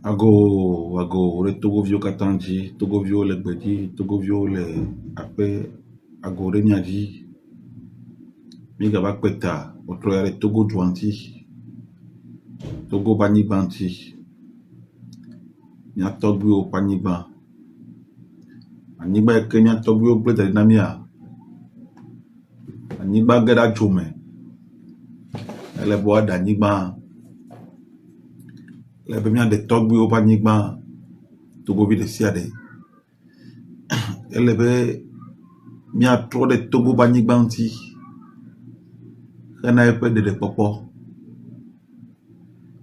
ago, le Togo vio Katanji, Togo vio le Bedi, Togo vio le Ape, ago Renyadi, Migaba Kweta, Otroyare Togo Dwanti, Togo Banigbanti, Nya Togbio Panigban, Anigba Kenya Togbio Bleda Dinamia, Anigba Geda Jome, Elle boa d'Anigba, Elle bemia de Togbio Panigban, Togo vi de Siade, Elle be mia trop de Togo Banigbanti, Rena epe de popo.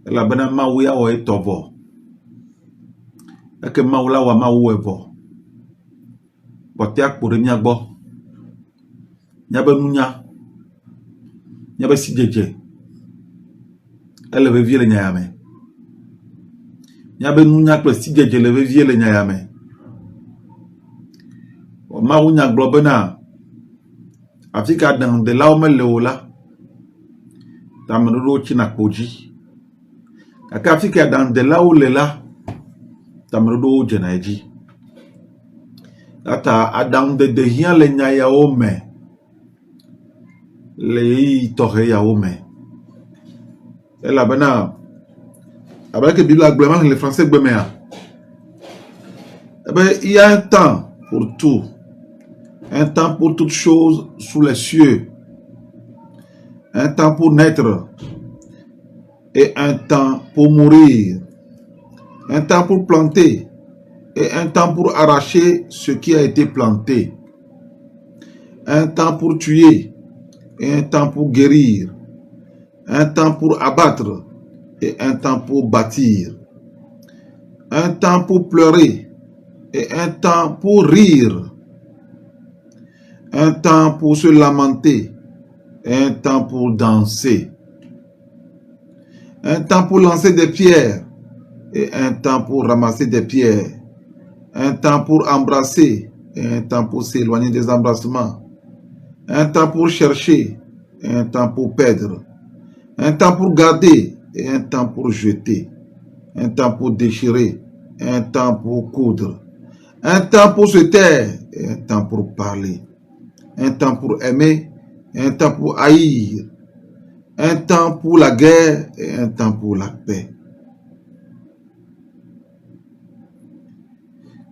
La bena mawuya wa etovo. Eke mawula wa mawu evo. Botia kpore miagbo. Nyabe nunya. Nyabe sijeje. Ele be vie le nyayame. Nyabe nunya kple sijeje le be vie le nyayame. Mawu nyagbo bena. Afrika dan de la ome le ola. Tamero china koji. Kaka Afrika dan de la ou le la. Tamero jenaji. Ata adam de hien le nyaya ome. Le tohe ya ome. Et la bena. Avec le Bible agrément, les Français gbemea. Eh ben, il y a un temps pour tout. Un temps pour toutes choses sous les cieux. Un temps pour naître. Et un temps pour mourir. Un temps pour planter. Et un temps pour arracher ce qui a été planté. Un temps pour tuer. Et un temps pour guérir. Un temps pour abattre. Et un temps pour bâtir. Un temps pour pleurer. Et un temps pour rire. Un temps pour se lamenter. Et un temps pour danser. Un temps pour lancer des pierres. Et un temps pour ramasser des pierres. Un temps pour embrasser. Et un temps pour s'éloigner des embrassements. Un temps pour chercher. Et un temps pour perdre. Un temps pour garder. Et un temps pour jeter. Un temps pour déchirer. Et un temps pour coudre. Un temps pour se taire. Et un temps pour parler. Un temps pour aimer. Et un temps pour haïr. Un temps pour la guerre et un temps pour la paix.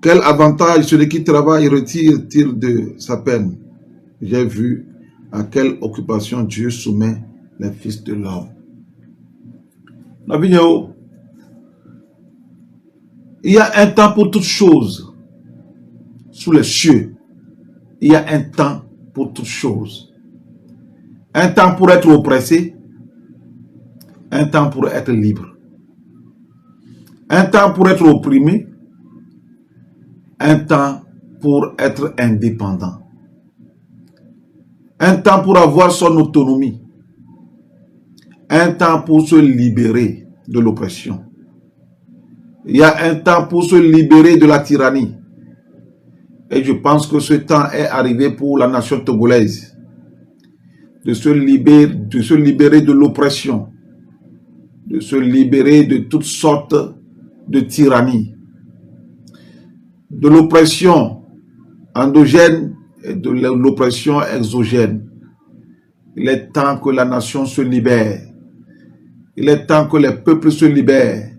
Quel avantage celui qui travaille retire-t-il de sa peine? J'ai vu à quelle occupation Dieu soumet les fils de l'homme. Il y a un temps pour toutes choses sous les cieux. Il y a un temps pour toutes choses. Un temps pour être oppressé. Un temps pour être libre. Un temps pour être opprimé. Un temps pour être indépendant. Un temps pour avoir son autonomie. Un temps pour se libérer de l'oppression. Il y a un temps pour se libérer de la tyrannie. Et je pense que ce temps est arrivé pour la nation togolaise. De se libérer de l'oppression, de se libérer de toutes sortes de tyrannies, de l'oppression endogène et de l'oppression exogène. Il est temps que la nation se libère. Il est temps que les peuples se libèrent.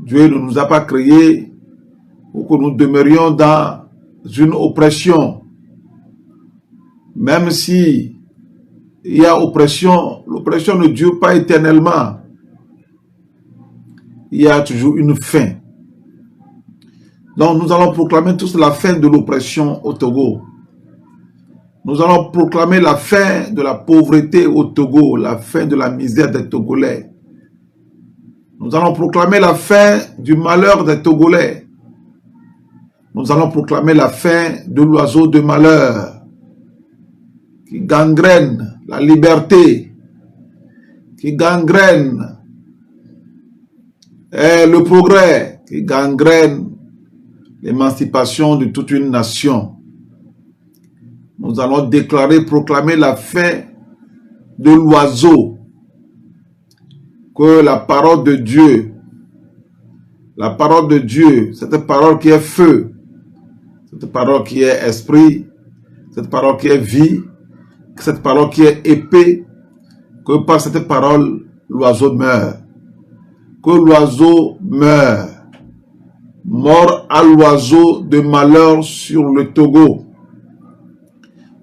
Dieu ne nous a pas créés pour que nous demeurions dans une oppression. Même si il y a oppression, l'oppression ne dure pas éternellement. Il y a toujours une fin. Donc nous allons proclamer tous la fin de l'oppression au Togo. Nous allons proclamer la fin de la pauvreté au Togo, la fin de la misère des Togolais. Nous allons proclamer la fin du malheur des Togolais. Nous allons proclamer la fin de l'oiseau de malheur qui gangrène la liberté, qui gangrène le progrès, qui gangrène l'émancipation de toute une nation. Nous allons déclarer, proclamer la fin de l'oiseau, que la parole de Dieu La parole de Dieu, cette parole qui est feu, cette parole qui est esprit, cette parole qui est vie, cette parole qui est épée, que par cette parole, l'oiseau meurt. Que l'oiseau meurt. Mort à l'oiseau de malheur sur le Togo.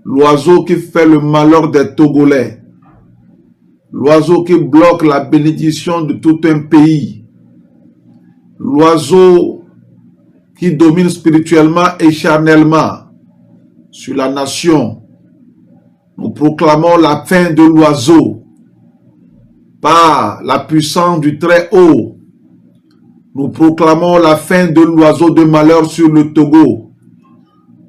L'oiseau qui fait le malheur des Togolais. L'oiseau qui bloque la bénédiction de tout un pays. L'oiseau qui domine spirituellement et charnellement sur la nation. Nous proclamons la fin de l'oiseau par la puissance du Très-Haut. Nous proclamons la fin de l'oiseau de malheur sur le Togo.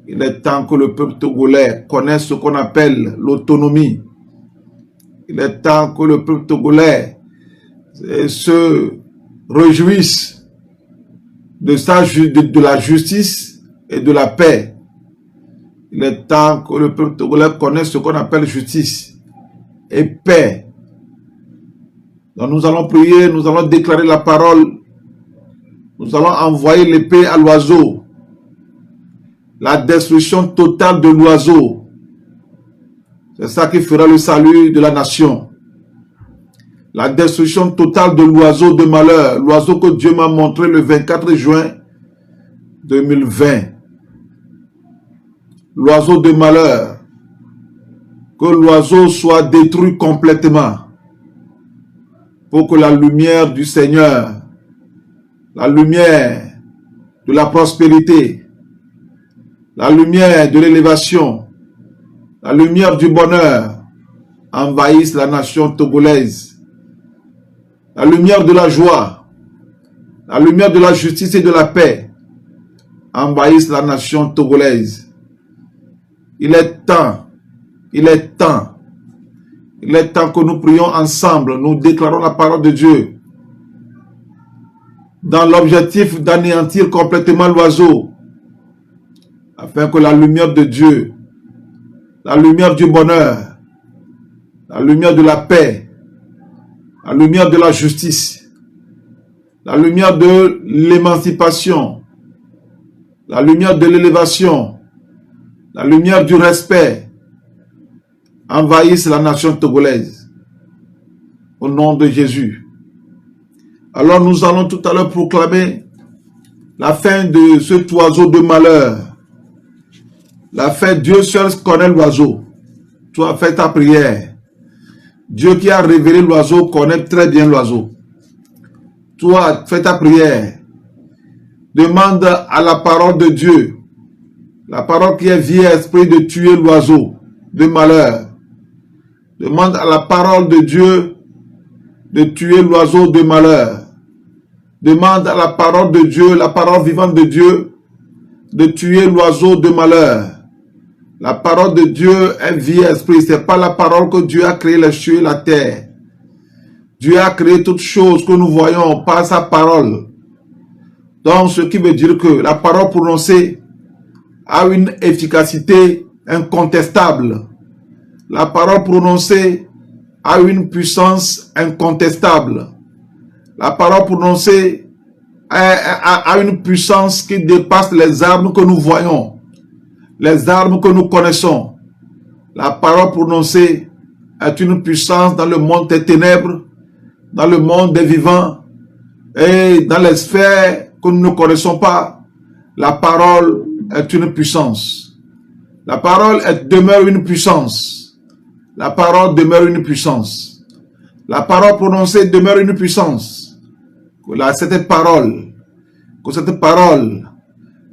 Il est temps que le peuple togolais connaisse ce qu'on appelle l'autonomie. Il est temps que le peuple togolais se réjouisse de la justice et de la paix. Il est temps que le peuple togolais connaisse ce qu'on appelle justice et paix. Donc nous allons prier, nous allons déclarer la parole, nous allons envoyer l'épée à l'oiseau, la destruction totale de l'oiseau. C'est ça qui fera le salut de la nation. La destruction totale de l'oiseau de malheur, l'oiseau que Dieu m'a montré le 24 juin 2020. L'oiseau de malheur, que l'oiseau soit détruit complètement pour que la lumière du Seigneur, la lumière de la prospérité, la lumière de l'élévation, la lumière du bonheur envahisse la nation togolaise. La lumière de la joie, la lumière de la justice et de la paix envahissent la nation togolaise. Il est temps, il est temps, il est temps que nous prions ensemble, nous déclarons la parole de Dieu dans l'objectif d'anéantir complètement l'oiseau, afin que la lumière de Dieu, la lumière du bonheur, la lumière de la paix, la lumière de la justice, la lumière de l'émancipation, la lumière de l'élévation, la lumière du respect envahisse la nation togolaise. Au nom de Jésus. Alors nous allons tout à l'heure proclamer la fin de cet oiseau de malheur. La fin, Dieu seul connaît l'oiseau. Tu as fait ta prière. Dieu qui a révélé l'oiseau connaît très bien l'oiseau. Tu as fait ta prière. Demande à la parole de Dieu, la parole qui est vie et esprit, de tuer l'oiseau de malheur. Demande à la parole de Dieu de tuer l'oiseau de malheur. Demande à la parole de Dieu, la parole vivante de Dieu, de tuer l'oiseau de malheur. La parole de Dieu est vie et esprit. Ce n'est pas la parole que Dieu a créé les cieux et la terre. Dieu a créé toutes choses que nous voyons par sa parole. Donc, ce qui veut dire que la parole prononcée a une efficacité incontestable. La parole prononcée a une puissance incontestable. La parole prononcée a une puissance qui dépasse les armes que nous voyons, les armes que nous connaissons. La parole prononcée est une puissance dans le monde des ténèbres, dans le monde des vivants et dans les sphères que nous ne connaissons pas. La parole est une puissance. La parole demeure une puissance. La parole demeure une puissance. La parole prononcée demeure une puissance. Cette parole,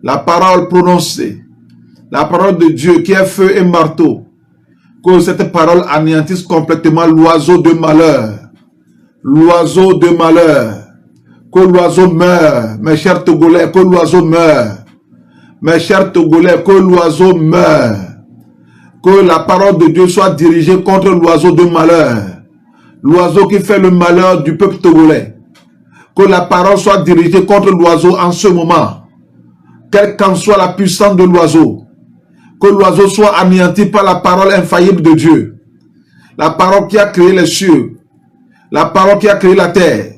la parole prononcée, la parole de Dieu qui est feu et marteau, que cette parole anéantisse complètement l'oiseau de malheur. L'oiseau de malheur. Que l'oiseau meure, mes chers Togolais, que l'oiseau meure. Mes chers Togolais, que l'oiseau meure. Que la parole de Dieu soit dirigée contre l'oiseau de malheur. L'oiseau qui fait le malheur du peuple togolais. Que la parole soit dirigée contre l'oiseau en ce moment. Quelle qu'en soit la puissance de l'oiseau. Que l'oiseau soit anéanti par la parole infaillible de Dieu. La parole qui a créé les cieux. La parole qui a créé la terre.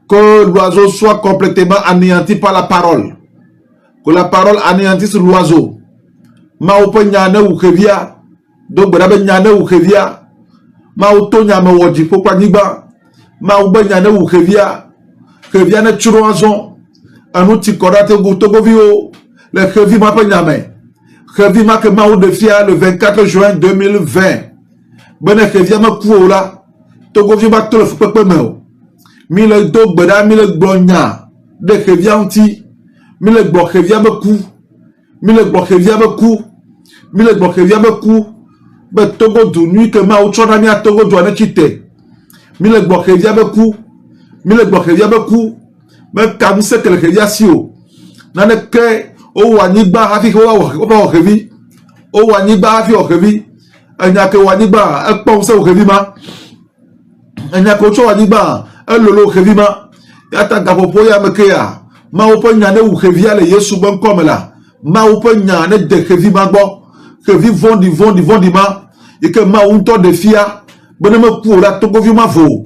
Que l'oiseau soit complètement anéanti par la parole. Que la parole anéantisse l'oiseau. Ma ope nyane ou kevia. Donc berabe nyane ou kevia. Ma oto nyame wodi pokwa niba. Ma ube nyane ou kevia. Kevia ne churoazon. Anuti korate gotogo vio. Le kevi ma pe nyame. Kevi ma ke ma ou defia le 24 juin 2020. Bene kevia ma kuo la. Togo vio ma tole fupepe meo. Mi le do gbeda mi le gbonya de kevia anti mi le gbo kevia be ku mi le gbo kevia be ku mi le gbo kevia be ku be togo du nuit que ma ucho na mi togo du ane chite mi le gbo kevia be ku mi le gbo kevia be ku me kam se que le kevia si o na ne ke o wa ni gba afi ko wa ba kevi o wa ni gba afi o kevi anya ke wa ni gba e pon se o kevi ma anya ko cho wa ni gba lolo kevima yata gapopo ya mekeya ma opo nyane u kevia le yesu bon comme là ma opo nyane de kevima gbo kevi vondi ma et que ma unto de fia bonema pour la togo ma vo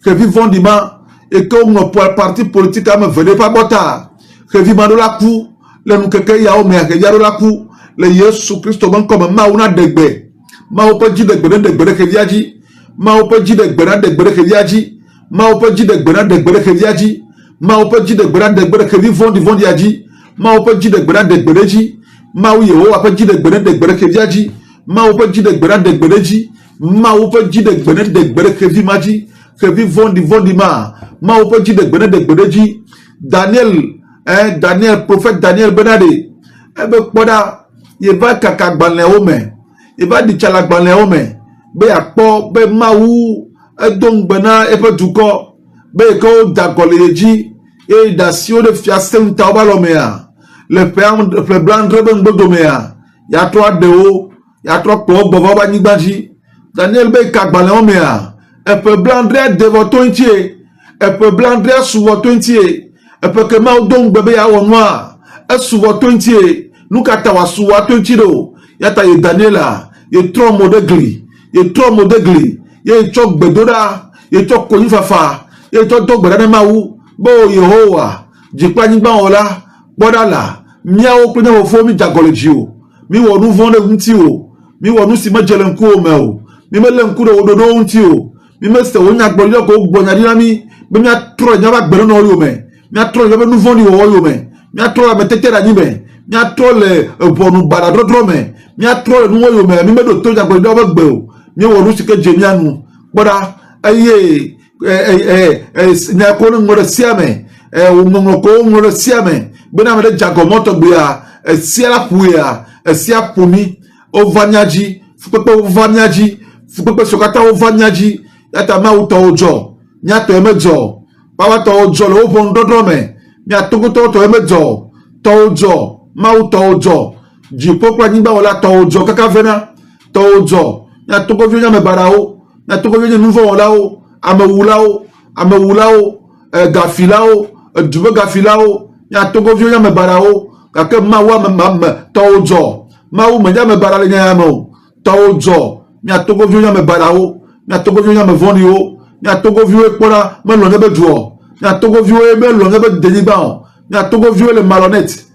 kevi vondi ma et que on pour parti politique am venez pas bota kevima do la coup le nu keke ya o me ke ya do la coup le yesu christo bon comme ma una degbe ma opo ji degbe kevia ji ma opo ji degbe kevia ji ma opo ji de gbere kevia ji ma opo ji de gbere kevi vondi aji ma opo ji de gbere ji ma o yeho opo ji de gbere kevia ji ma opo ji de gbere ji ma opo ji de gbere kevi maji kevi vondi ma opo ji de gbere ji Daniel prophète Daniel benade ebe kpoda ye va kaka gbanle ome ye va di chala gbanle ome be akpo be mawu donc bena epe duko be ko dakoleji e da sio de fiaste unta obalomea le blanc dreben bodomea ya to adeo ya to ko bobo ba nigbaji Daniel be kagbale omea epe blanc dre devoto ntie epe blanc dre suwoto ntie epe ke ma donc bebe ya wonwa suwoto ntie nukata wa suwoto ntiro ya ta ye Daniela ye tro modegli ye chok bedoda ye chok koyin fafa ye chok dog bedane mawu bo Yehowa jikpa nyigba ola bodala miawo kunya wo fo mi jagoleji o mi wonu vonde nti o mi wonu si majele nku o me o mi mele nku do ododo nti o mi meste wonya gbolo ko gbonya dinami be mi atro nya ba gbero no yo me mi atro yo be nu vondi wo yo me mi atro la metete da nyibe mi atro le bonu bala drodro me mi atro le nu wo yo me mi medo to jagbolo do be gbe o mi wonu si ke jemianu boda aye nya ko ngoro siame ngoro siame bena me jagomoto bia siala puya sia pumi ovanyaji fupepe ovanyaji fupepe sokata ovanyaji yata ma uto ojo nya to emejo pawa to ojo lo bon dodo me nya togoto to emejo to ojo ma uto ojo jipo kwa nyigba wala to ojo kaka vena to ojo nya togo vyo nya me barao nya togo vyo nouveau wala o amewulao gafilao dube gafilao nya togo vyo nya me barao kake mawa me to ojo mawu me nya me barale nya mo to ojo nya togo vyo nya me barao nya togo vyo nya me vondi o nya togo vyo ekpora me lo ngebe duo nya togo vyo me lo ngebe denigba nya togo vyo le malhonnête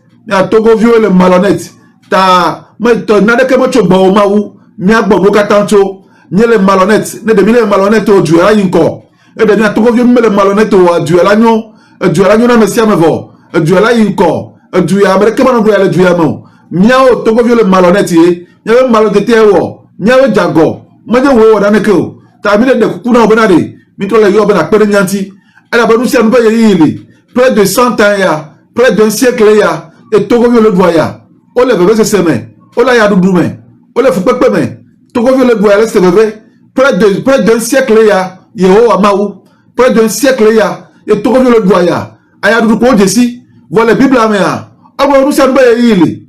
ta me to na de ke mo chogbo mawu mi agbo bo katancho ni le malhonnête ne de mi le malhonnête o duela yinko e de mi togo vyo mi le malhonnête o duela nyo na mesia mevo duela yinko duya amerika ma no duela duya mo miao togo vyo le malhonnête e nya malhonnête e wo nya we jago ma je wo da ne ke o ta mi le de kuku na obenade mi to le yo obena pere nyanti ala ba nu sia no ba ye yili près de 100 ans ya près d'un siècle ya et togo vyo le doya o le bebe se seme o la ya dudume o le fupepe me togo vyo le doya le se bebe près d'un siècle ya Yehowa mawu près d'un siècle ya et togo vyo le doya aya dudu ko jesi voilà bible amea abo nu sia no ba ye yili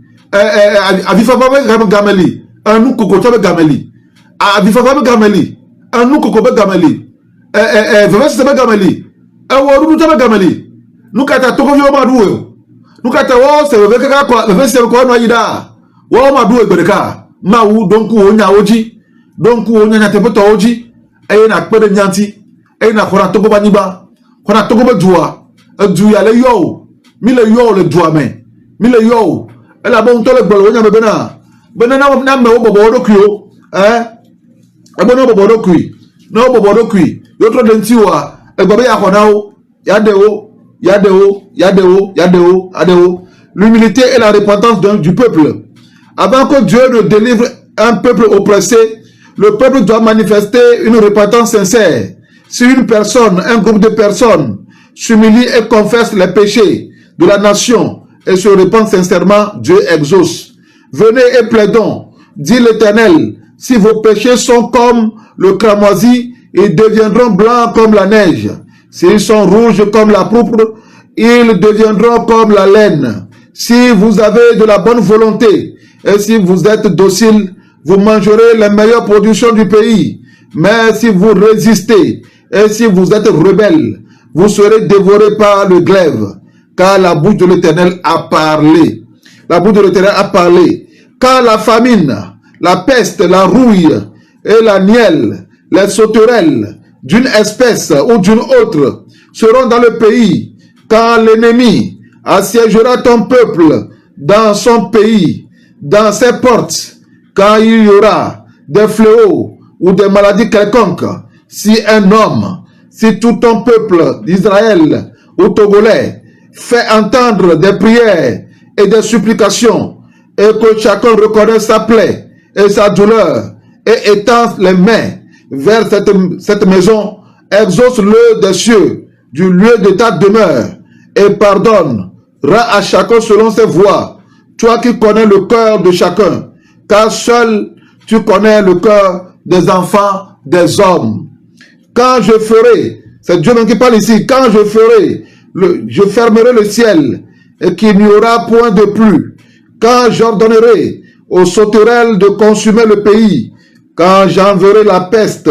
avifa ba gameli anu koko to be gameli avifa ba gameli anu koko be gameli veve se be gameli ewo dudu to be gameli nukata togo vyo ma duwe nukata wo se bebe kaka kwa veve se ko no yida wo ma duwe gbedeka mawu donku onya oji donku onya nya tepoto oji na pere nyanti na khora togo ba niba Qu'on a Togo Djoua, Djouya le yo, mi le yo le Djouame, mi le yo, et la bonne tole bologne me bena, benana me au bobo kyo, hein, et bono bobo kui, no bobo kui, yotro dentiwa, et babé ya konao, yadeo, yadeo, yadeo, yadeo, yadeo, l'humilité et la repentance du peuple. Avant que Dieu ne délivre un peuple oppressé, le peuple doit manifester une repentance sincère. Si une personne, un groupe de personnes s'humilie et confesse les péchés de la nation et se repent sincèrement, Dieu exauce. Venez et plaidons, dit l'Éternel, si vos péchés sont comme le cramoisi, ils deviendront blancs comme la neige. S'ils sont rouges comme la pourpre, ils deviendront comme la laine. Si vous avez de la bonne volonté et si vous êtes docile, vous mangerez les meilleures productions du pays. Mais si vous résistez et si vous êtes rebelles, vous serez dévorés par le glaive, car la bouche de l'Éternel a parlé. La bouche de l'Éternel a parlé. Car la famine, la peste, la rouille et la nielle, les sauterelles d'une espèce ou d'une autre seront dans le pays, quand l'ennemi assiégera ton peuple dans son pays, dans ses portes, quand il y aura des fléaux ou des maladies quelconques. Si un homme, si tout ton peuple d'Israël ou Togolais fait entendre des prières et des supplications, et que chacun reconnaisse sa plaie et sa douleur, et étend les mains vers cette maison, exauce-le des cieux, du lieu de ta demeure, et pardonne, rends à chacun selon ses voies, toi qui connais le cœur de chacun, car seul tu connais le cœur des enfants des hommes. Quand je ferai, c'est Dieu même qui parle ici, quand je fermerai le ciel, et qu'il n'y aura point de pluie, quand j'ordonnerai aux sauterelles de consumer le pays, quand j'enverrai la peste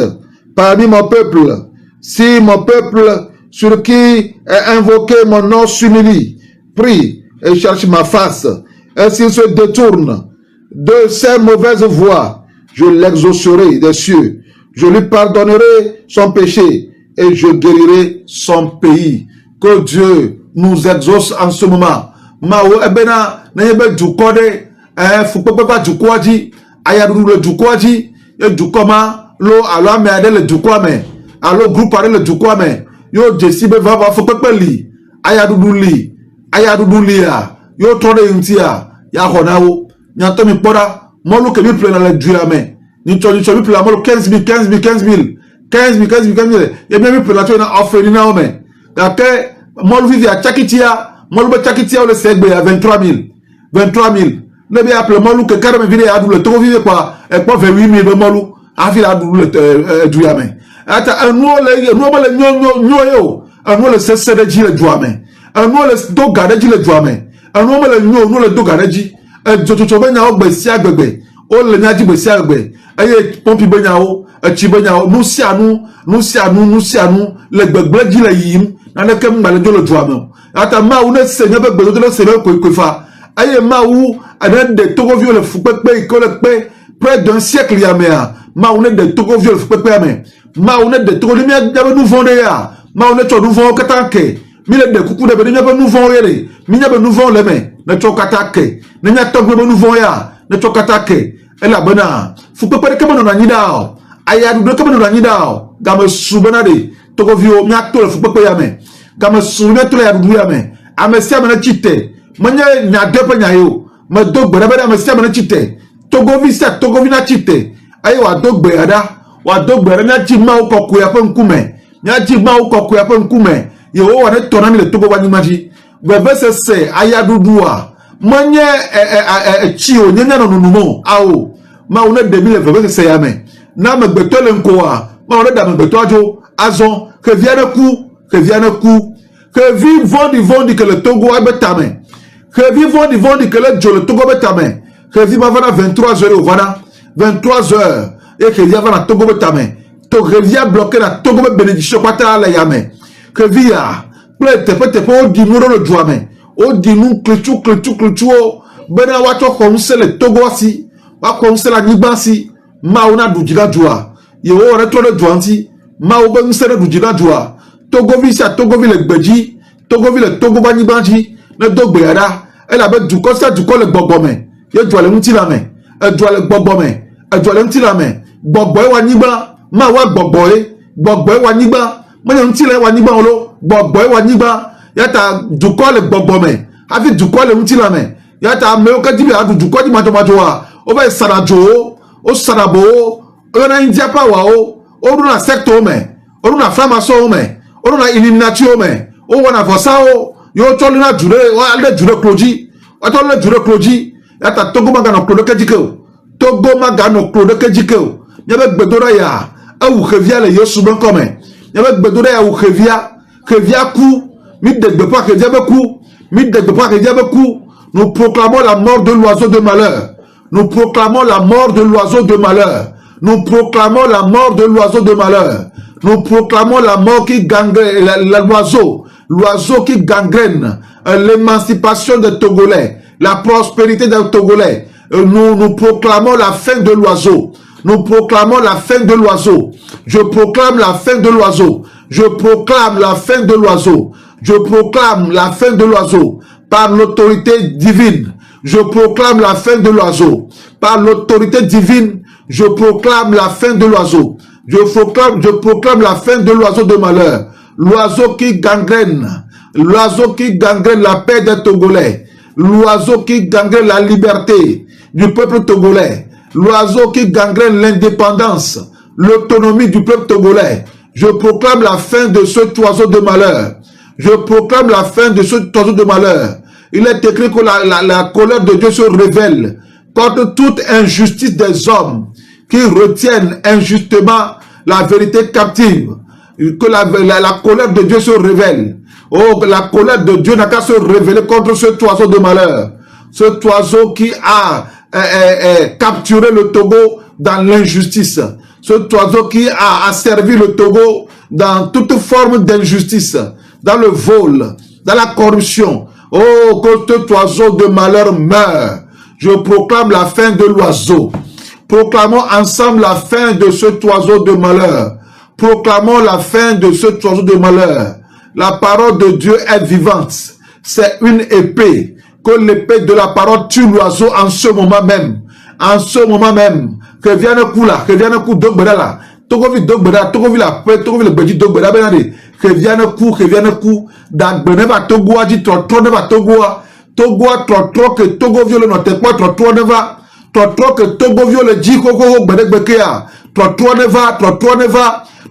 parmi mon peuple, si mon peuple sur qui est invoqué mon nom s'humilie, prie et cherche ma face, et s'il se détourne de ses mauvaises voies, je l'exaucerai des cieux, je lui pardonnerai son péché et je guérirai son pays. Que Dieu nous exauce en ce moment. Mao ebena na yebe dukode fukpekpe dukwaji ayaduru le dukwaji e dukoma lo alo ame ade le dukwame alo groupe ade le dukwame yo jesi be va fukpekpe li ayadudu li a yo tode ntia ya honawo nyanto mi poda molu ke mi plena le duame ni choni mi plena molu 15 000 ye mi plena to na offre na ome dake molu vivi a chakitia molu be chakitia le segbe à 23 000 ne be appelé molu que carrément vide a dou le to vive quoi e po 28 000 be molu a fi la dou le duame ata anu le nyo anu le sese de ji le duame anu le do gade ji le duame anu le nyo le do gade ji jojojo be nya ogbe si agbegbe o le nya ji gbe si agbegbe eye pompi be nya o chi be nya o nu si anu le gbegbe ji le yim na ne kem ngale do le duame ata ma ou ne se nya be gbe do le se le ko fa aye ma ou anan de Togo vieux le fukpekpe ko le pe près d'un siècle ya mea ma ou ne de Togo vieux le fukpekpe ame ma ou ne de Togo mi ya be nou vonde ya ma ou ne to nou von katanke mi le de kuku de be nya be nou von yele mi nya be nou von le me ne to katake ne nya to be nou von ya ne to katake e la bana fukpekpe ke mo na nyida aya du ke mo na nyida ga me subana de Togo vieux mi ato le fukpekpe ya me ga me subana to le ya du ya me ame sia me na chite manya nya depe nya yo me dogbe na me sia me na chite Togo vi na chite ayo wa dogbe ada wa dogbe na chi ma ukoku ya pe nkume nya chi ma ukoku ya pe nkume ye wo wa ne tona mi le Togo wa nyimaji bebe se aya dudua manya chi o nyanya no numo awo ma one de mi le bebe se ya me na me gbeto le nkoa ma one da me gbeto ajo azon que vienne coup que vive vondi que le Togo a betame que vive vondi que le jo le Togo betame que vive avant 23h au Vana 23h et que vive avant Togo betame to que vive bloqué la Togo bénédiction pata la yame que via peut-être pour di nous le joame o di nous cletu bena wato konse le Togo si wa konse la nibansi ma ona dujila joa ye o re to le joanti ma o ben se le dujila joa Togovi ça Togovi le Bedji, Togovi le Togo Banibanji, ne Dogbeada, elle avait du coup ça du coup le Bobomé, il doit le moutilame, elle doit le Bobomé, elle doit le moutilame, Boboy Waniba, Mawa Boboy, Boboy Waniba, Maya mutile Waniba Olo, Boboy Waniba, Yata du coup le Bobomé, avec du coup le moutilame, Yata Meoka Dibi Adu du coup di Matomajoa, Ova Sarajo, O Sarabo, on a India Pawao, on a secte homme. On a franc-maçon, on a illuminati, on a vossa, yo tolina jure, on jure Claudie, on a jure Claudie, yata Togo magano Claude Kediko, Togo magano Claude Kediko, y'avait Bedora ya, ou Revia le Yosuban comme, y'avait Bedora ya ou Revia coup, mit de pas que diable coup, mit de pas que diable coup, nous proclamons la mort de l'oiseau de malheur, nous proclamons la mort de l'oiseau de malheur, nous proclamons la mort de l'oiseau de malheur. Nous proclamons la mort qui gangrène, l'oiseau qui gangrène l'émancipation des Togolais, la prospérité des Togolais. Nous proclamons la fin de l'oiseau. Nous proclamons la fin de l'oiseau. Je proclame la fin de l'oiseau. Je proclame la fin de l'oiseau. Je proclame la fin de l'oiseau par l'autorité divine. Je proclame la fin de l'oiseau par l'autorité divine. Je proclame la fin de l'oiseau. Je proclame la fin de l'oiseau de malheur. L'oiseau qui gangrène la paix des Togolais. L'oiseau qui gangrène la liberté du peuple togolais. L'oiseau qui gangrène l'indépendance, l'autonomie du peuple togolais. Je proclame la fin de cet oiseau de malheur. Je proclame la fin de cet oiseau de malheur. Il est écrit que la colère de Dieu se révèle contre toute injustice des hommes qui retiennent injustement la vérité captive, que la colère de Dieu se révèle. Oh, la colère de Dieu n'a qu'à se révéler contre cet oiseau de malheur. Cet oiseau qui a capturé le Togo dans l'injustice. Cet oiseau qui a asservi le Togo dans toute forme d'injustice, dans le vol, dans la corruption. Oh, que cet oiseau de malheur meurt. Je proclame la fin de l'oiseau. Proclamons ensemble la fin de cet oiseau de malheur. Proclamons la fin de cet oiseau de malheur. La parole de Dieu est vivante. C'est une épée. Que l'épée de la parole tue l'oiseau en ce moment même. En ce moment même. Que vienne un coup là. Que vienne un coup d'Ogbeda là. Togovi d'Ogbeda. Togovi la paix. Togovi le bédi d'Ogbeda. Que vienne un coup. Que vienne un coup. D'Agbeneva Togoa dit trop ne va Togoa. Togoa trop que Togo viole notre quoi trop ne va. Trop que Togo viole dit Koko Bedekbekea. Trop ne va.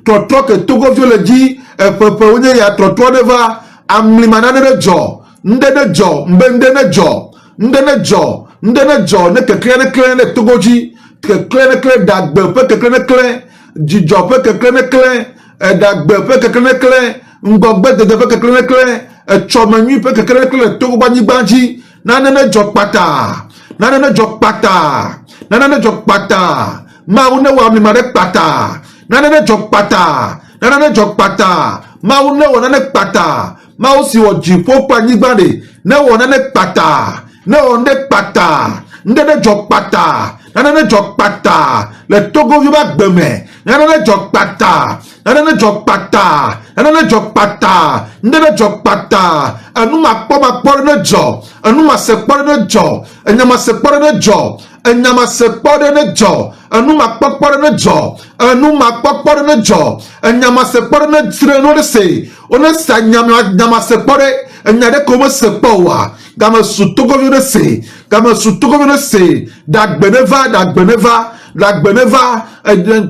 Trop que Togo viole dit Pepeouné ya trop ne va. Amlimanane de Jo. Ndene Jo. Mbendene Jo. Ndene Jo. Ne que clé ne Togoji. Que clé d'Agbe peut que clé. Didjo peut que clé. D'Agbe peut que clé. Ngogbe de peut que clé. Chomenu peut que clé. Togo Bani Banji. Nanane Jo Pata. Nanane Jo Pata. Nanane Jo Pata. Maune Wamli Marek Pata. Nanane Jo Pata. Nanane Jo Pata. Maune Wanane Pata. Mausi Wajipo Panibande. Ne Wanane Pata. Ne Wanane Pata. Ndene Jo Pata. Nanane Jo Pata. Le Togo Yuba Deme. Nanane Jo Pata. Nanane Jo Pata. Nanane Jo Pata. Ndene Jo Pata. Anuma Poma Porne Jo. Anuma se Porne Jo. Enyama se Porne Jo. Enyama se Porne Jo. Anuma Porne Jo. Anuma Porne Jo. Enyama se Porne Treno se. One sa nyama se Porne. Enyade como se Powa. Gama su Togo Vine se. Gama su Togo Vine se. Dagbeneva.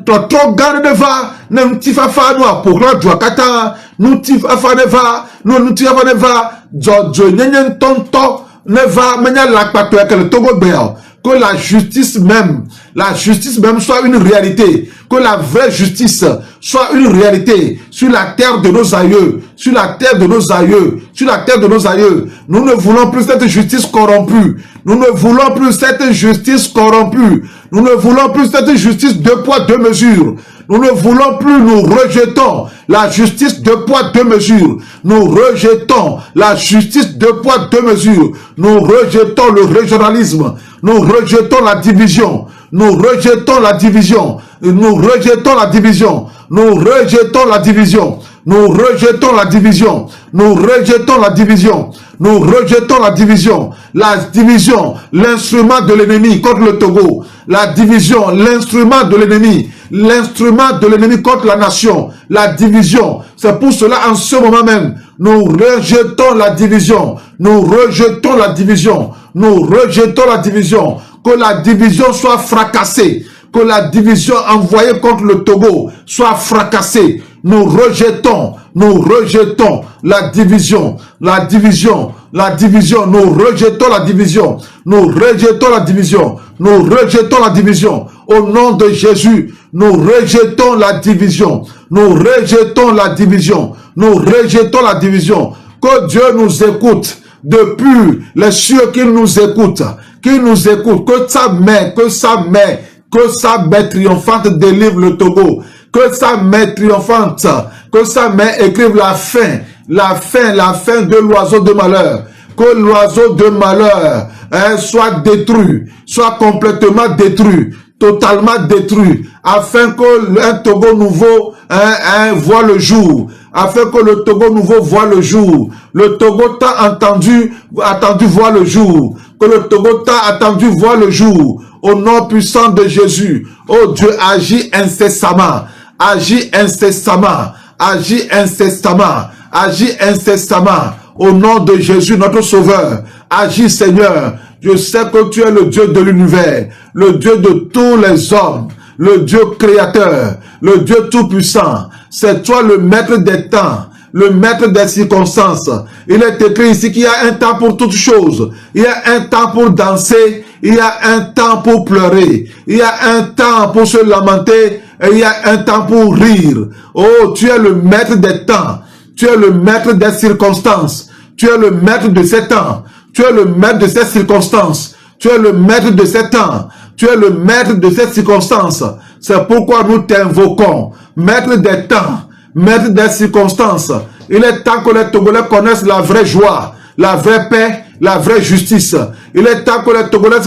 Trop garde neva. Nem tifafa no apokla duakata. Nou tifafa neva. Nou tifafa neva. Jojo nyenyen tonto. Neva menya lakpato eke le Togo beo. Que la justice même soit une réalité. Que la vraie justice soit une réalité sur la terre de nos aïeux. Sur la terre de nos aïeux. Sur la terre de nos aïeux. Nous ne voulons plus cette justice corrompue. Nous ne voulons plus cette justice corrompue. Nous ne voulons plus cette justice deux poids, deux mesures. Nous ne voulons plus, nous rejetons la justice deux poids, deux mesures. Nous rejetons la justice deux poids, deux mesures. Nous rejetons le régionalisme. Nous rejetons la division. Nous rejetons la division. Nous rejetons la division. Nous rejetons la division. Nous rejetons la division. Nous rejetons la division. Nous rejetons la division. La division, l'instrument de l'ennemi contre le Togo. La division, l'instrument de l'ennemi. L'instrument de l'ennemi contre la nation. La division. C'est pour cela, en ce moment même, nous rejetons la division. Nous rejetons la division. Nous rejetons la division. Que la division soit fracassée. Que la division envoyée contre le Togo soit fracassée. Nous rejetons la division, la division, la division. Nous rejetons la division. Nous rejetons la division. Nous rejetons la division. Au nom de Jésus, nous rejetons la division. Nous rejetons la division. Nous rejetons la division. Que Dieu nous écoute depuis les cieux, qu'il nous écoute. Qu'il nous écoute. Que sa main triomphante délivre le Togo. Que sa main triomphante, que sa main écrive la fin de l'oiseau de malheur. Que l'oiseau de malheur soit détruit, soit complètement détruit, totalement détruit, afin que un Togo nouveau voit le jour. Afin que le Togo nouveau voit le jour. Le Togo t'a attendu voir le jour. Que le Togo t'a attendu voir le jour. Au nom puissant de Jésus. Oh Dieu, agis incessamment. Agis incessamment. Agis incessamment. Agis incessamment. Au nom de Jésus, notre Sauveur. Agis, Seigneur. Je sais que tu es le Dieu de l'univers. Le Dieu de tous les hommes. Le Dieu créateur. Le Dieu tout-puissant. C'est toi le maître des temps. Le maître des circonstances. Il est écrit ici qu'il y a un temps pour toutes choses. Il y a un temps pour danser. Il y a un temps pour pleurer. Il y a un temps pour se lamenter. Et il y a un temps pour rire. Oh, tu es le maître des temps. Tu es le maître des circonstances. Tu es le maître de ces temps. Tu es le maître de ces circonstances. Tu es le maître de ces temps. Tu es le maître de ces circonstances. C'est pourquoi nous t'invoquons. Maître des temps. Maître des circonstances. Il est temps que les Togolais connaissent la vraie joie, la vraie paix, la vraie justice. Il est temps que les Togolais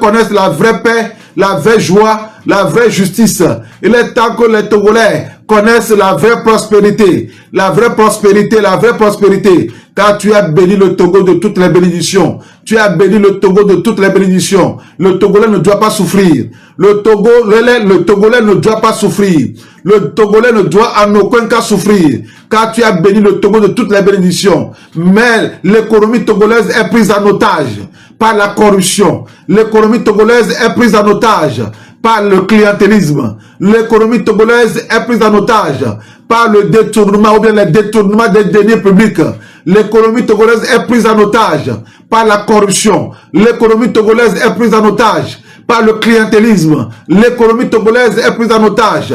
connaissent la vraie paix, la vraie joie, la vraie justice. Il est temps que les Togolais connaissent la vraie prospérité. La vraie prospérité, la vraie prospérité. Car tu as béni le Togo de toutes les bénédictions. Tu as béni le Togo de toutes les bénédictions. Le Togolais ne doit pas souffrir. Le Togolais ne doit pas souffrir. Le Togolais ne doit en aucun cas souffrir. Car tu as béni le Togo de toutes les bénédictions. Mais l'économie togolaise est prise en otage par la corruption. L'économie togolaise est prise en otage par le clientélisme. L'économie togolaise est prise en otage par le détournement ou bien le détournement des deniers publics. L'économie togolaise est prise en otage par la corruption. L'économie togolaise est prise en otage par le clientélisme. L'économie togolaise est prise en otage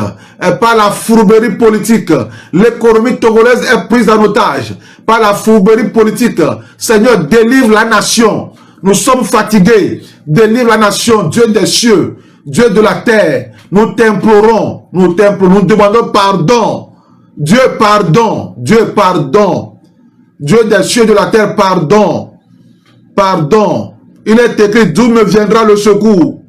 par la fourberie politique. L'économie togolaise est prise en otage par la fourberie politique. Seigneur, délivre la nation. Nous sommes fatigués. Délivre la nation, Dieu des cieux, Dieu de la terre. Nous t'implorons, nous demandons pardon. Dieu, pardon. Dieu, pardon. Dieu des cieux et de la terre, pardon. Pardon. Il est écrit, d'où me viendra le secours?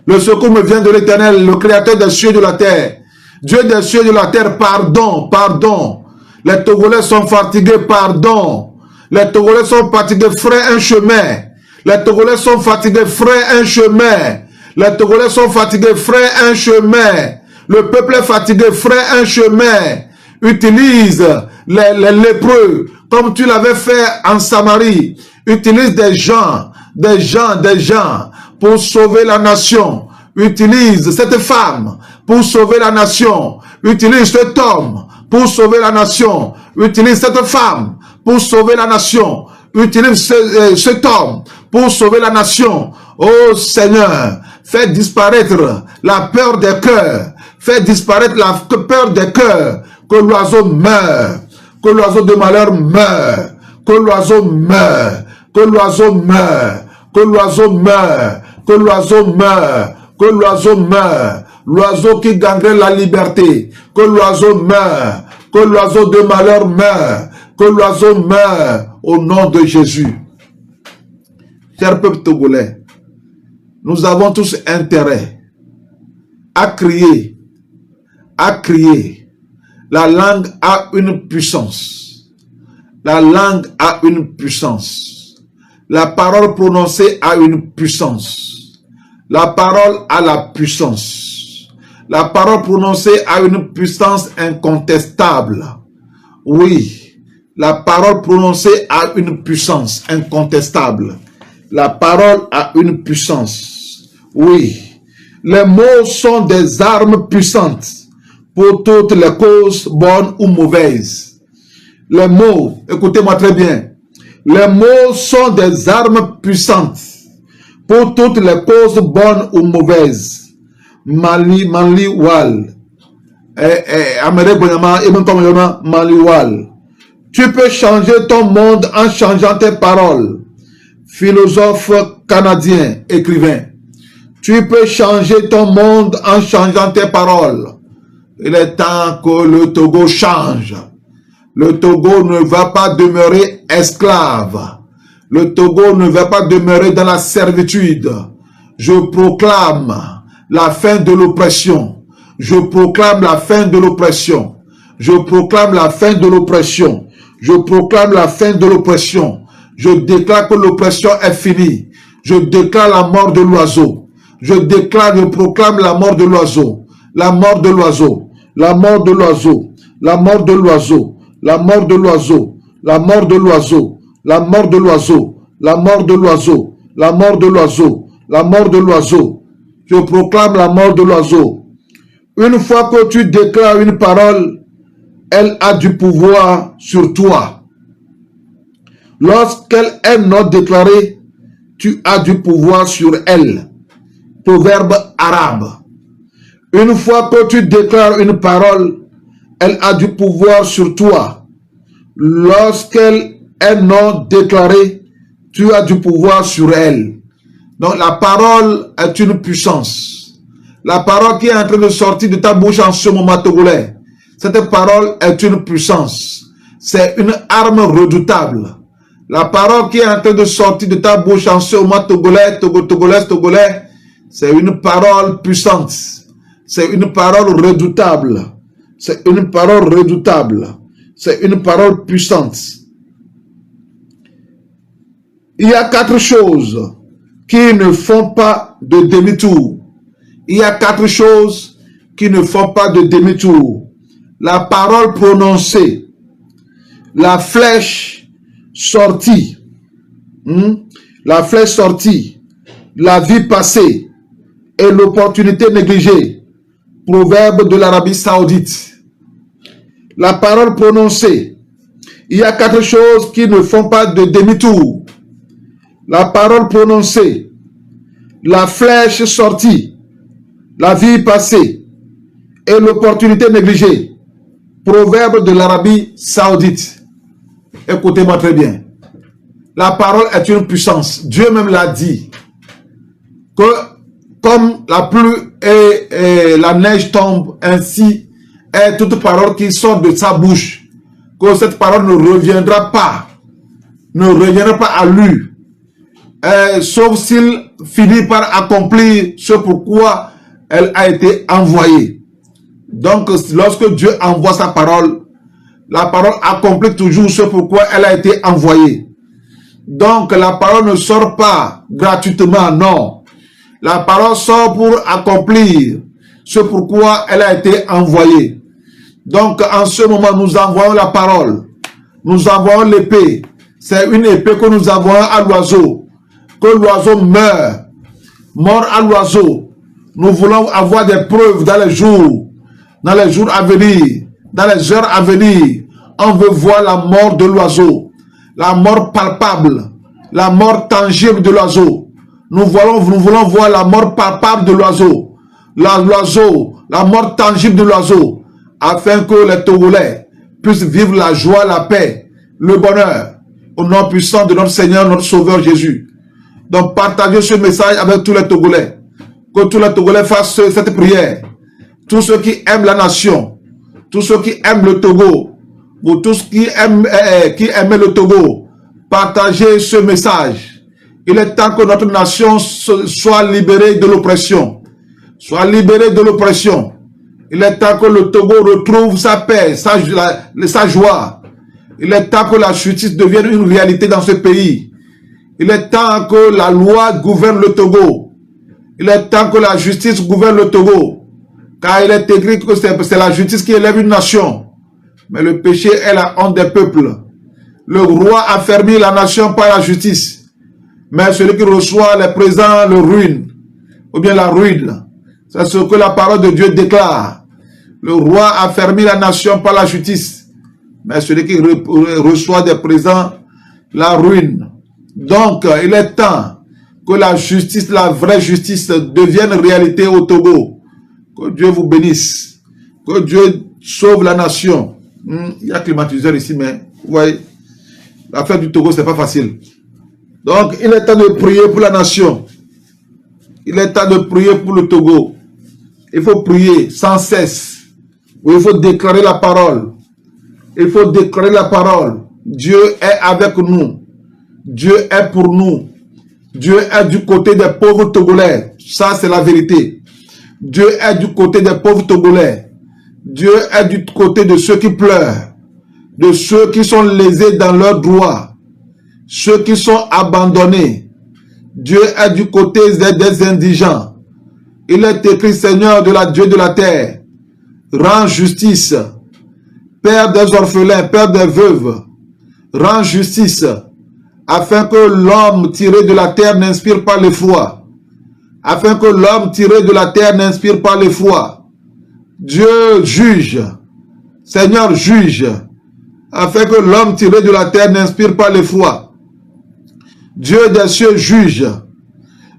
Le secours me vient de l'Éternel, le créateur des cieux et de la terre. Dieu des cieux et de la terre, pardon, pardon. Les Togolais sont fatigués, pardon. Les Togolais sont fatigués, frère, un chemin. Les Togolais sont fatigués, frère, un chemin. Les Togolais sont fatigués, frère, un chemin. Le peuple est fatigué, frère, un chemin. Utilise les lépreux, comme tu l'avais fait en Samarie. Utilise des gens, pour sauver la nation. Utilise cette femme pour sauver la nation. Utilise cet homme pour sauver la nation. Utilise cette femme pour sauver la nation. Utilise cet homme pour sauver la nation. Oh Seigneur, fais disparaître la peur des cœurs. Fais disparaître la peur des cœurs. Que l'oiseau meure. Que l'oiseau de malheur meure. Que l'oiseau meure. Que l'oiseau meure. Que l'oiseau meure. Que l'oiseau meure. Que l'oiseau meure. L'oiseau qui gagnerait la liberté. Que l'oiseau meure. Que l'oiseau de malheur meure. Que l'oiseau meure. Au nom de Jésus. Cher peuple togolais, nous avons tous intérêt à crier La langue a une puissance. La langue a une puissance. La parole prononcée a une puissance. La parole a la puissance. La parole prononcée a une puissance incontestable. Oui, la parole prononcée a une puissance incontestable. La parole a une puissance. Oui, les mots sont des armes puissantes pour toutes les causes bonnes ou mauvaises. Les mots, écoutez-moi très bien, les mots sont des armes puissantes pour toutes les causes bonnes ou mauvaises. Mali Wal. Mali Wal. Tu peux changer ton monde en changeant tes paroles. Philosophe canadien, écrivain. Tu peux changer ton monde en changeant tes paroles. Il est temps que le Togo change. Le Togo ne va pas demeurer esclave. Le Togo ne va pas demeurer dans la servitude. Je proclame la fin de l'oppression. Je proclame la fin de l'oppression. Je proclame la fin de l'oppression. Je proclame la fin de l'oppression. Je déclare que l'oppression est finie. Je déclare la mort de l'oiseau. Je déclare, je proclame la mort de l'oiseau. La mort de l'oiseau. La mort de l'oiseau. La mort de l'oiseau. La mort de l'oiseau. La mort de l'oiseau. La mort de l'oiseau. La mort de l'oiseau. La mort de l'oiseau. La mort de l'oiseau. Je proclame la mort de l'oiseau. Une fois que tu déclares une parole, elle a du pouvoir sur toi. Lorsqu'elle est non déclarée, tu as du pouvoir sur elle. Proverbe arabe. Une fois que tu déclares une parole, elle a du pouvoir sur toi. Lorsqu'elle est non déclarée, tu as du pouvoir sur elle. Donc la parole est une puissance. La parole qui est en train de sortir de ta bouche en ce moment togolais, cette parole est une puissance. C'est une arme redoutable. La parole qui est en train de sortir de ta bouche en ce moment togolais, togolais, c'est une parole puissante. C'est une parole redoutable. C'est une parole redoutable. C'est une parole puissante. Il y a 4 choses qui ne font pas de demi-tour. Il y a 4 choses qui ne font pas de demi-tour. La parole prononcée, la flèche sortie, la flèche sortie, la vie passée et l'opportunité négligée. Proverbe de l'Arabie Saoudite. La parole prononcée. Il y a 4 choses qui ne font pas de demi-tour. La parole prononcée, la flèche sortie, la vie passée et l'opportunité négligée. Proverbe de l'Arabie Saoudite. Écoutez-moi très bien. La parole est une puissance. Dieu même l'a dit. Que comme la pluie et la neige tombent, ainsi est toute parole qui sort de sa bouche. Que cette parole ne reviendra pas à lui. Sauf s'il finit par accomplir ce pourquoi elle a été envoyée. Donc, lorsque Dieu envoie sa parole, la parole accomplit toujours ce pourquoi elle a été envoyée. Donc, la parole ne sort pas gratuitement, non. La parole sort pour accomplir ce pourquoi elle a été envoyée. Donc, en ce moment, nous envoyons la parole. Nous envoyons l'épée. C'est une épée que nous envoyons à l'oiseau. Que l'oiseau meure. Mort à l'oiseau. Nous voulons avoir des preuves dans les jours à venir, dans les heures à venir. On veut voir la mort de l'oiseau. La mort palpable. La mort tangible de l'oiseau. Nous voulons voir la mort palpable de l'oiseau. La mort tangible de l'oiseau. Afin que les Togolais puissent vivre la joie, la paix, le bonheur. Au nom puissant de notre Seigneur, notre Sauveur Jésus. Donc partagez ce message avec tous les Togolais. Que tous les Togolais fassent cette prière. Tous ceux qui aiment la nation. Tous ceux qui aiment le Togo. Pour tous qui aiment le Togo. Partagez ce message. Il est temps que notre nation soit libérée de l'oppression. Soit libérée de l'oppression. Il est temps que le Togo retrouve sa paix, sa joie. Il est temps que la justice devienne une réalité dans ce pays. Il est temps que la loi gouverne le Togo. Il est temps que la justice gouverne le Togo. Car il est écrit que c'est la justice qui élève une nation. Mais le péché est la honte des peuples. Le roi affermit la nation par la justice. Mais celui qui reçoit les présents le ruine. Ou bien la ruine. C'est ce que la parole de Dieu déclare. Le roi affermit la nation par la justice. Mais celui qui reçoit des présents la ruine. Donc, il est temps que la justice, la vraie justice, devienne réalité au Togo. Que Dieu vous bénisse. Que Dieu sauve la nation. Il y a climatiseur ici, mais vous voyez, l'affaire du Togo, c'est pas facile. Donc, il est temps de prier pour la nation. Il est temps de prier pour le Togo. Il faut prier sans cesse. Il faut déclarer la parole. Il faut déclarer la parole. Dieu est avec nous. Dieu est pour nous. Dieu est du côté des pauvres Togolais. Ça, c'est la vérité. Dieu est du côté des pauvres Togolais. Dieu est du côté de ceux qui pleurent. De ceux qui sont lésés dans leurs droits. Ceux qui sont abandonnés. Dieu est du côté des indigents. Il est écrit, Seigneur de la Dieu de la terre, rends justice. Père des orphelins, Père des veuves, rends justice, afin que l'homme tiré de la terre n'inspire pas l'effroi. Afin que l'homme tiré de la terre n'inspire pas l'effroi. Dieu juge, Seigneur juge, afin que l'homme tiré de la terre n'inspire pas l'effroi. Dieu des cieux juge,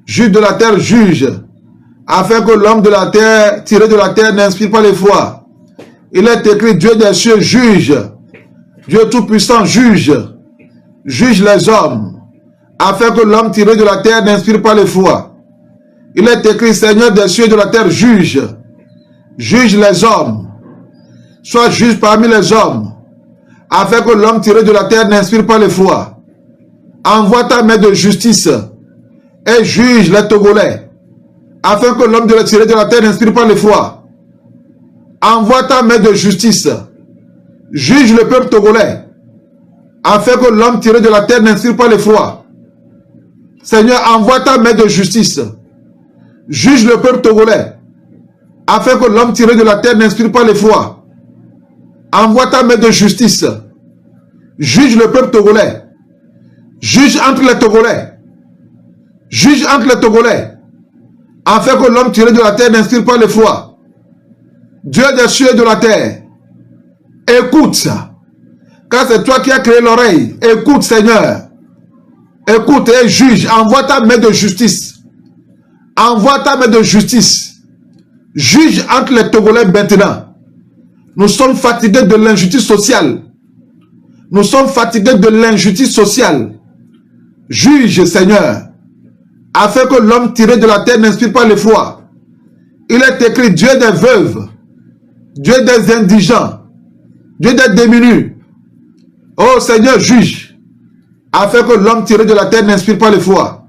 juge de la terre juge, afin que l'homme de la terre, tiré de la terre, n'inspire pas l'effroi. Il est écrit, Dieu des cieux juge, Dieu tout-puissant juge, juge les hommes, afin que l'homme tiré de la terre n'inspire pas l'effroi. Il est écrit, Seigneur des cieux et de la terre juge, juge les hommes, sois juge parmi les hommes, afin que l'homme tiré de la terre n'inspire pas l'effroi. Envoie ta main de justice et juge les Togolais, afin que l'homme tiré de la terre n'inspire pas l'effroi. Envoie ta main de justice, juge le peuple togolais, afin que l'homme tiré de la terre n'inspire pas l'effroi. Seigneur, envoie ta main de justice, juge le peuple togolais, afin que l'homme tiré de la terre n'inspire pas l'effroi. Envoie ta main de justice, juge le peuple togolais, juge entre les Togolais, juge entre les Togolais, afin que l'homme tiré de la terre n'inspire pas l'effroi. Dieu des cieux et de la terre, écoute ça, car c'est toi qui as créé l'oreille. Écoute, Seigneur, écoute et juge. Envoie ta main de justice, envoie ta main de justice, juge entre les Togolais maintenant. Nous sommes fatigués de l'injustice sociale, nous sommes fatigués de l'injustice sociale. Juge, Seigneur, afin que l'homme tiré de la terre n'inspire pas l'effroi. Il est écrit, Dieu des veuves, Dieu des indigents, Dieu des démunis. Oh Seigneur, juge, afin que l'homme tiré de la terre n'inspire pas l'effroi.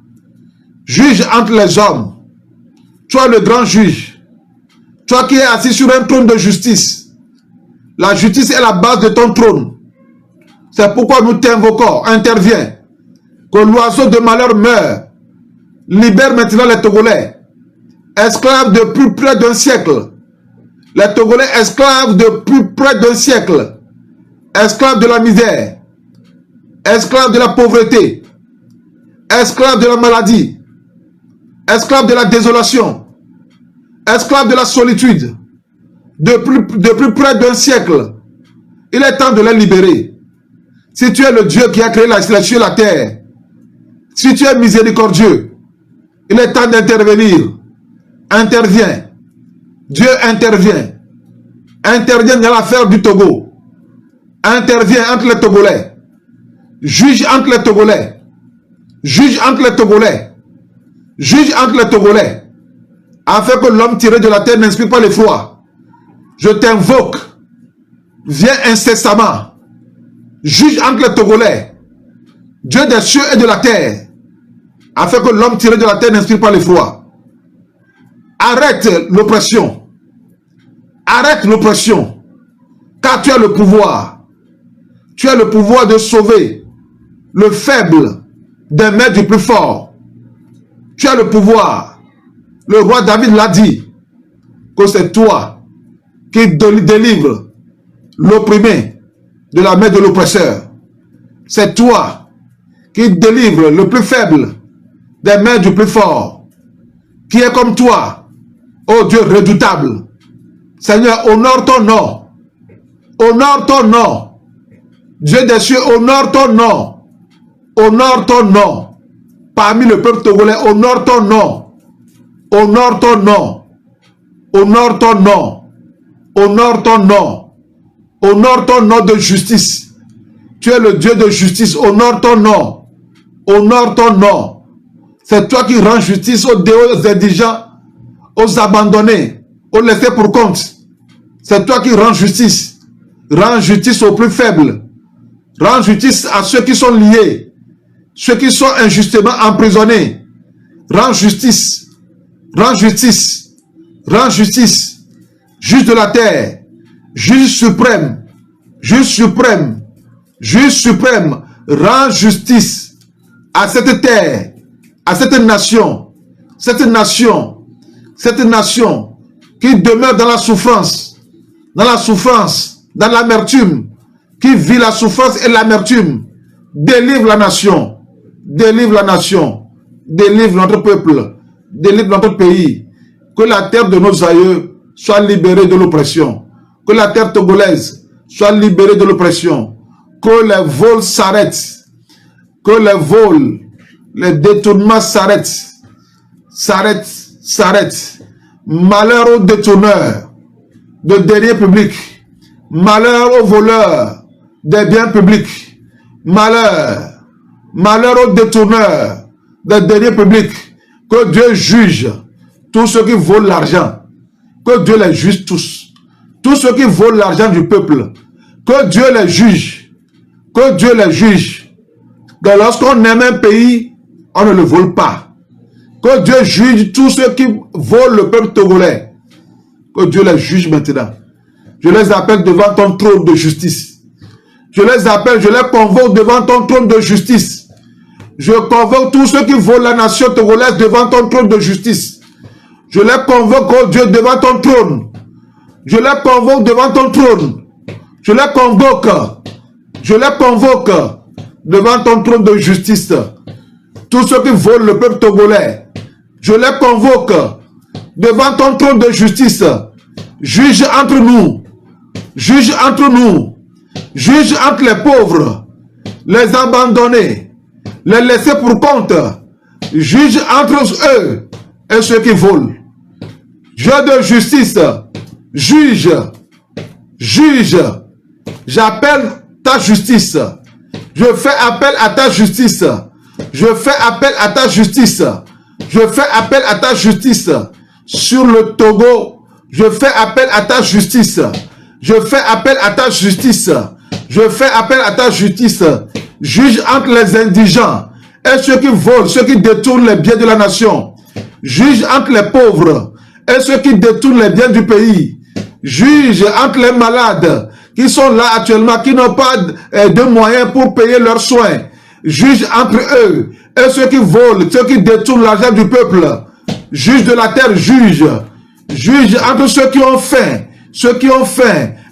Juge entre les hommes. Toi le grand juge, toi qui es assis sur un trône de justice. La justice est la base de ton trône. C'est pourquoi nous t'invoquons, interviens. Que l'oiseau de malheur meure. Libère maintenant les Togolais, esclaves de plus près d'un siècle. Les Togolais esclaves de plus près d'un siècle. Esclaves de la misère. Esclaves de la pauvreté. Esclaves de la maladie. Esclaves de la désolation. Esclaves de la solitude. De plus près d'un siècle. Il est temps de les libérer. Si tu es le Dieu qui a créé les cieux et la terre, si tu es miséricordieux, il est temps d'intervenir. Interviens. Dieu intervient. Intervient dans l'affaire du Togo. Intervient entre les Togolais. Juge entre les Togolais. Juge entre les Togolais. Juge entre les Togolais. Afin que l'homme tiré de la terre n'inspire pas l'effroi. Je t'invoque. Viens incessamment. Juge entre les Togolais. Dieu des cieux et de la terre. Afin que l'homme tiré de la terre n'inspire pas l'effroi. Arrête l'oppression. Arrête l'oppression, car tu as le pouvoir. Tu as le pouvoir de sauver le faible des mains du plus fort. Tu as le pouvoir. Le roi David l'a dit, que c'est toi qui délivre l'opprimé de la main de l'oppresseur. C'est toi qui délivre le plus faible des mains du plus fort. Qui est comme toi, ô Dieu redoutable. Seigneur, honore ton nom. Honore ton nom. Dieu des cieux, honore ton nom. Honore ton nom. Parmi le peuple togolais, honore ton nom. Honore ton nom. Honore ton nom. Honore ton nom. Honore ton nom de justice. Tu es le Dieu de justice. Honore ton nom. Honore ton nom. C'est toi qui rends justice aux indigents, aux abandonnés, aux laissés pour compte. C'est toi qui rends justice. Rends justice aux plus faibles. Rends justice à ceux qui sont liés. Ceux qui sont injustement emprisonnés. Rends justice. Rends justice. Rends justice. Juge de la terre. Juge suprême. Juge suprême. Juge suprême. Rends justice à cette terre. À cette nation. Cette nation. Cette nation qui demeure dans la souffrance. Dans la souffrance. Dans l'amertume. Qui vit la souffrance et l'amertume. Délivre la nation. Délivre la nation, délivre notre peuple, délivre notre pays. Que la terre de nos aïeux soit libérée de l'oppression. Que la terre togolaise soit libérée de l'oppression. Que les vols s'arrêtent. Que les vols, les détournements s'arrêtent. S'arrêtent. Malheur aux détourneurs de deniers publics. Malheur aux voleurs des biens publics. Malheur aux détourneurs des deniers publics. Que Dieu juge tous ceux qui volent l'argent. Que Dieu les juge tous. Tous ceux qui volent l'argent du peuple. Que Dieu les juge. Que Dieu les juge. Donc lorsqu'on aime un pays, on ne le vole pas. Que Dieu juge tous ceux qui volent le peuple togolais. Que Dieu les juge maintenant. Je les appelle devant ton trône de justice. Je les appelle, je les convoque devant ton trône de justice. Je convoque tous ceux qui volent la nation togolaise devant ton trône de justice. Je les convoque, oh Dieu, devant ton trône. Je les convoque devant ton trône. Je les convoque. Je les convoque devant ton trône de justice. Tous ceux qui volent le peuple togolais. Je les convoque devant ton trône de justice. Juge entre nous. Juge entre nous. Juge entre les pauvres, les abandonnés, les laisser pour compte. Juge entre eux et ceux qui volent. Dieu de justice, juge, juge. J'appelle ta justice. Je fais appel à ta justice. Je fais appel à ta justice. Je fais appel à ta justice. Sur le Togo, je fais appel à ta justice. Je fais appel à ta justice. Je fais appel à ta justice. Juge entre les indigents et ceux qui volent, ceux qui détournent les biens de la nation. Juge entre les pauvres et ceux qui détournent les biens du pays. Juge entre les malades qui sont là actuellement, qui n'ont pas de moyens pour payer leurs soins. Juge entre eux et ceux qui volent, ceux qui détournent l'argent du peuple. Juge de la terre, juge. Juge entre ceux qui ont faim,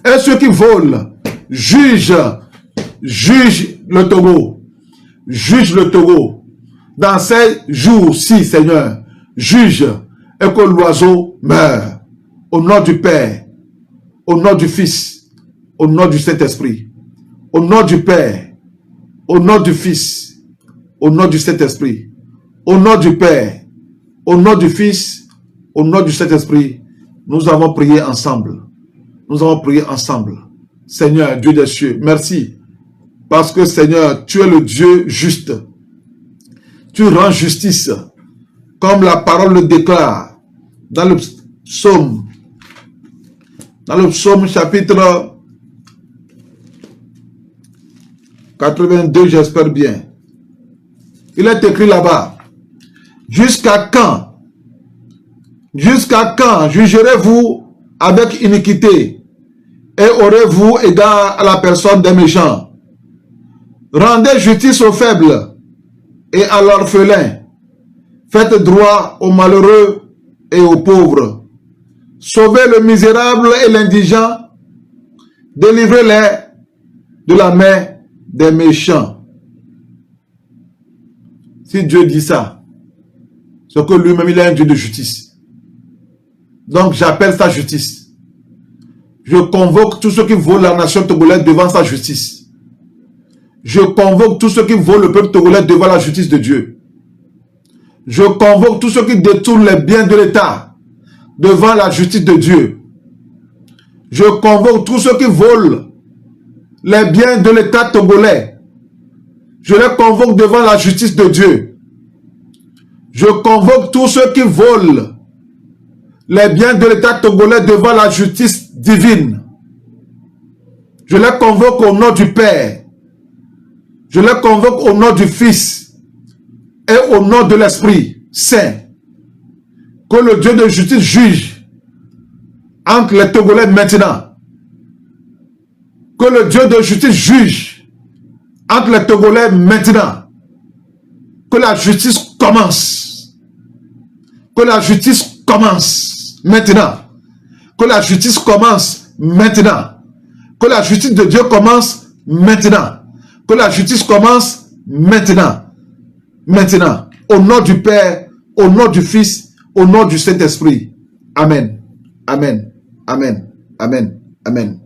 et ceux qui volent. Juge le Togo. Juge le Togo. Dans ces jours-ci, Seigneur, juge et que l'oiseau meure. Au nom du Père, au nom du Fils, au nom du Saint-Esprit. Au nom du Père, au nom du Fils, au nom du Saint-Esprit. Au nom du Père, au nom du Fils, au nom du Saint-Esprit, nous avons prié ensemble. Nous avons prié ensemble. Seigneur, Dieu des cieux, merci. Parce que Seigneur, tu es le Dieu juste. Tu rends justice. Comme la parole le déclare. Dans le psaume. Dans le psaume chapitre 82, j'espère bien. Il est écrit là-bas. Jusqu'à quand jugerez-vous avec iniquité, et aurez-vous égard à la personne des méchants. Rendez justice aux faibles et à l'orphelin. Faites droit aux malheureux et aux pauvres. Sauvez le misérable et l'indigent. Délivrez-les de la main des méchants. Si Dieu dit ça, c'est que lui-même il est un Dieu de justice. Donc j'appelle ça justice. Je convoque tous ceux qui volent la nation togolaise devant sa justice. Je convoque tous ceux qui volent le peuple togolais devant la justice de Dieu. Je convoque tous ceux qui détournent les biens de l'État devant la justice de Dieu. Je convoque tous ceux qui volent les biens de l'État togolais. Je les convoque devant la justice de Dieu. Je convoque tous ceux qui volent les biens de l'État togolais devant la justice divine. Je les convoque au nom du Père. Je les convoque au nom du Fils et au nom de l'Esprit Saint. Que le Dieu de justice juge entre les Togolais maintenant. Que le Dieu de justice juge entre les Togolais maintenant. Que la justice commence. Que la justice commence maintenant. Que la justice commence maintenant. Que la justice de Dieu commence maintenant. Que la justice commence maintenant. Maintenant. Au nom du Père, au nom du Fils, au nom du Saint-Esprit. Amen. Amen. Amen. Amen. Amen.